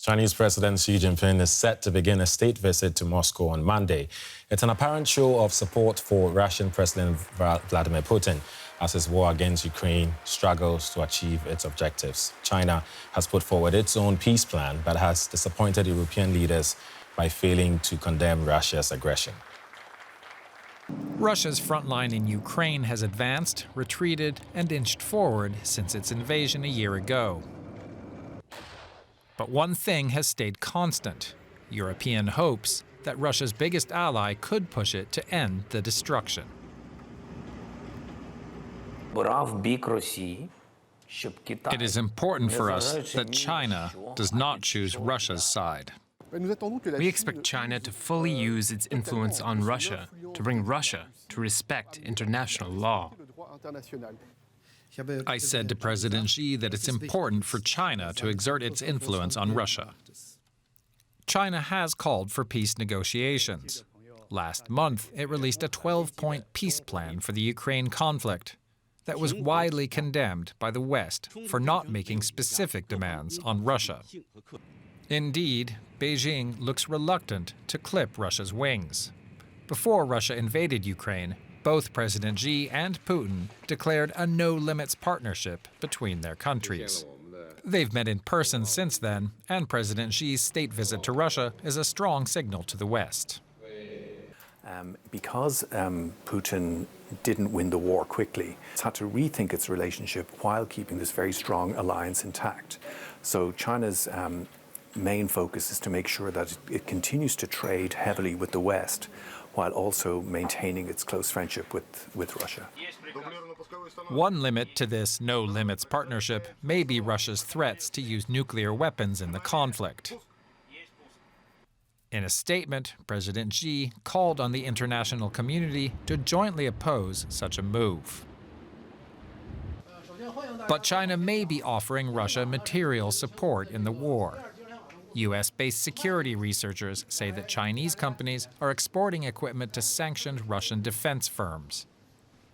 Chinese President Xi Jinping is set to begin a state visit to Moscow on Monday. It's an apparent show of support for Russian President Vladimir Putin as his war against Ukraine struggles to achieve its objectives. China has put forward its own peace plan, but has disappointed European leaders by failing to condemn Russia's aggression. Russia's front line in Ukraine has advanced, retreated, and inched forward since its invasion a year ago. But one thing has stayed constant: European hopes that Russia's biggest ally could push it to end the destruction. It is important for us that China does not choose Russia's side. We expect China to fully use its influence on Russia to bring Russia to respect international law. I said to President Xi that it's important for China to exert its influence on Russia. China has called for peace negotiations. Last month, it released a 12-point peace plan for the Ukraine conflict that was widely condemned by the West for not making specific demands on Russia. Indeed, Beijing looks reluctant to clip Russia's wings. Before Russia invaded Ukraine, both President Xi and Putin declared a no-limits partnership between their countries. They've met in person since then, and President Xi's state visit to Russia is a strong signal to the West. Because Putin didn't win the war quickly, it's had to rethink its relationship while keeping this very strong alliance intact. So China's main focus is to make sure that it continues to trade heavily with the West, while also maintaining its close friendship with Russia. One limit to this no-limits partnership may be Russia's threats to use nuclear weapons in the conflict. In a statement, President Xi called on the international community to jointly oppose such a move. But China may be offering Russia material support in the war. U.S.-based security researchers say that Chinese companies are exporting equipment to sanctioned Russian defense firms.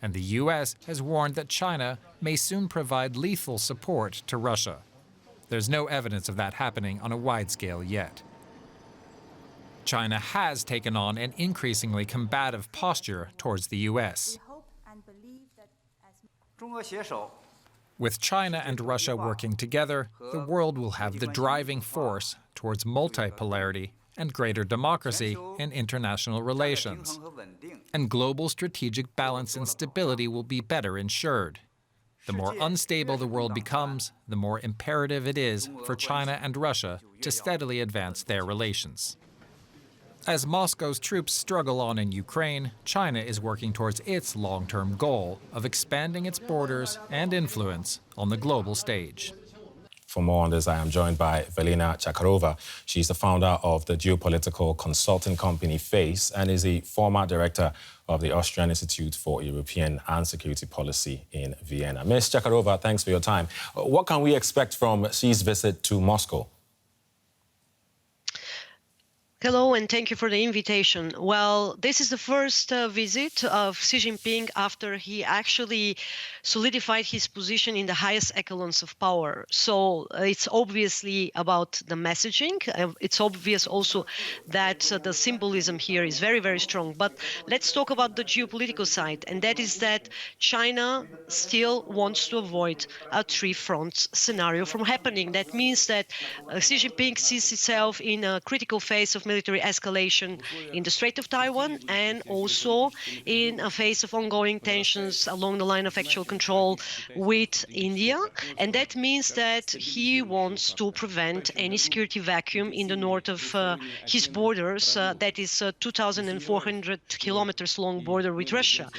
And the U.S. has warned that China may soon provide lethal support to Russia. There's no evidence of that happening on a wide scale yet. China has taken on an increasingly combative posture towards the U.S. With China and Russia working together, the world will have the driving force towards multipolarity and greater democracy in international relations. And global strategic balance and stability will be better ensured. The more unstable the world becomes, the more imperative it is for China and Russia to steadily advance their relations. As Moscow's troops struggle on in Ukraine, China is working towards its long-term goal of expanding its borders and influence on the global stage. For more on this, I am joined by Velina Chakharova. She's the founder of the geopolitical consulting company FACE and is the former director of the Austrian Institute for European and Security Policy in Vienna. Ms. Chakharova, thanks for your time. What can we expect from Xi's visit to Moscow? Hello, and thank you for the invitation. Well, this is the first visit of Xi Jinping after he actually solidified his position in the highest echelons of power. So it's obviously about the messaging. It's obvious also that the symbolism here is very, very strong. But let's talk about the geopolitical side, and that is that China still wants to avoid a three-front scenario from happening. That means that Xi Jinping sees itself in a critical phase of military escalation in the Strait of Taiwan, and also in a phase of ongoing tensions along the line of actual control with India. And that means that he wants to prevent any security vacuum in the north of his borders, that is 2,400 kilometers long border with Russia.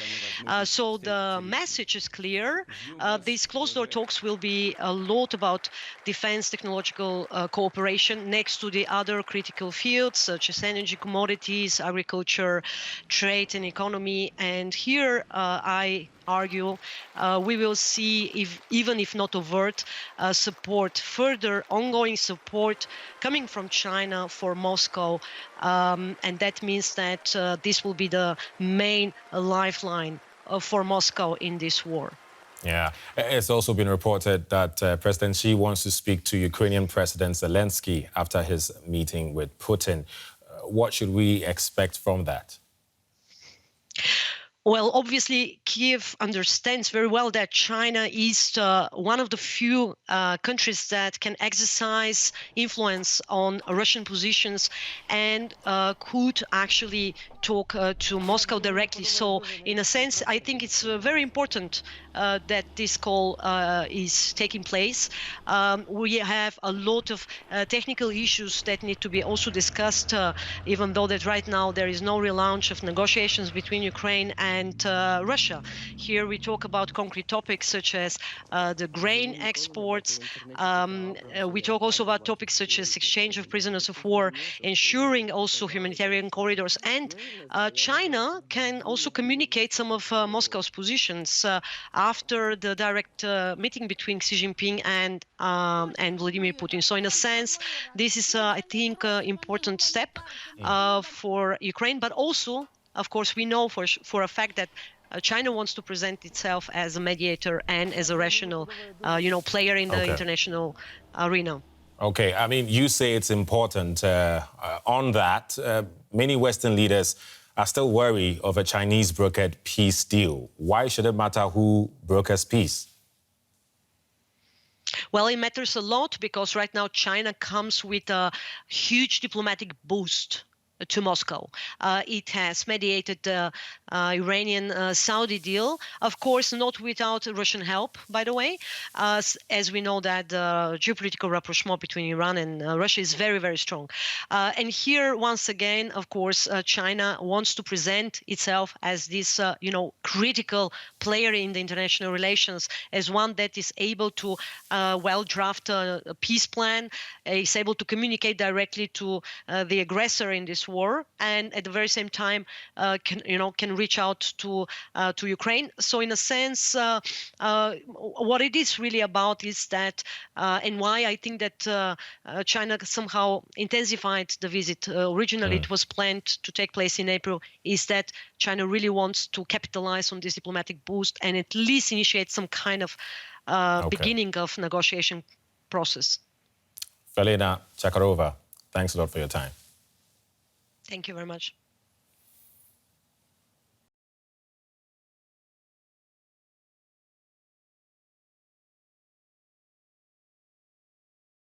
So the message is clear. These closed-door talks will be a lot about defense technological cooperation next to the other critical fields such as energy, commodities, agriculture, trade and economy. And here I argue we will see, even if not overt, support, further ongoing support coming from China for Moscow. And that means that this will be the main lifeline for Moscow in this war. Yeah. It's also been reported that President Xi wants to speak to Ukrainian President Zelensky after his meeting with Putin. What should we expect from that? Well, obviously, Kiev understands very well that China is one of the few countries that can exercise influence on Russian positions and could actually talk to Moscow directly. So, in a sense, I think it's very important that this call is taking place. We have a lot of technical issues that need to be also discussed, even though that right now there is no relaunch of negotiations between Ukraine and Russia. Here we talk about concrete topics such as the grain exports. We talk also about topics such as exchange of prisoners of war, ensuring also humanitarian corridors. And China can also communicate some of Moscow's positions after the direct meeting between Xi Jinping and Vladimir Putin. So in a sense, this is, I think, an important step for Ukraine, but also, of course, we know for a fact that China wants to present itself as a mediator and as a rational, player in the international arena. Okay, I mean, you say it's important. On that, many Western leaders are still wary of a Chinese brokered peace deal. Why should it matter who brokers peace? Well, it matters a lot because right now China comes with a huge diplomatic boost to Moscow. It has mediated the Iranian-Saudi deal, of course, not without Russian help, by the way, as we know that the geopolitical rapprochement between Iran and Russia is very, very strong. And here, once again, of course, China wants to present itself as this, critical player in the international relations, as one that is able to draft a peace plan, is able to communicate directly to the aggressor in this war, and at the very same time can reach out to Ukraine. So in a sense, what it is really about is that, and why I think that China somehow intensified the visit. Originally, it was planned to take place in April. Is that China really wants to capitalize on this diplomatic boost and at least initiate some kind of beginning of negotiation process. Felina Chakarova, thanks a lot for your time. Thank you very much.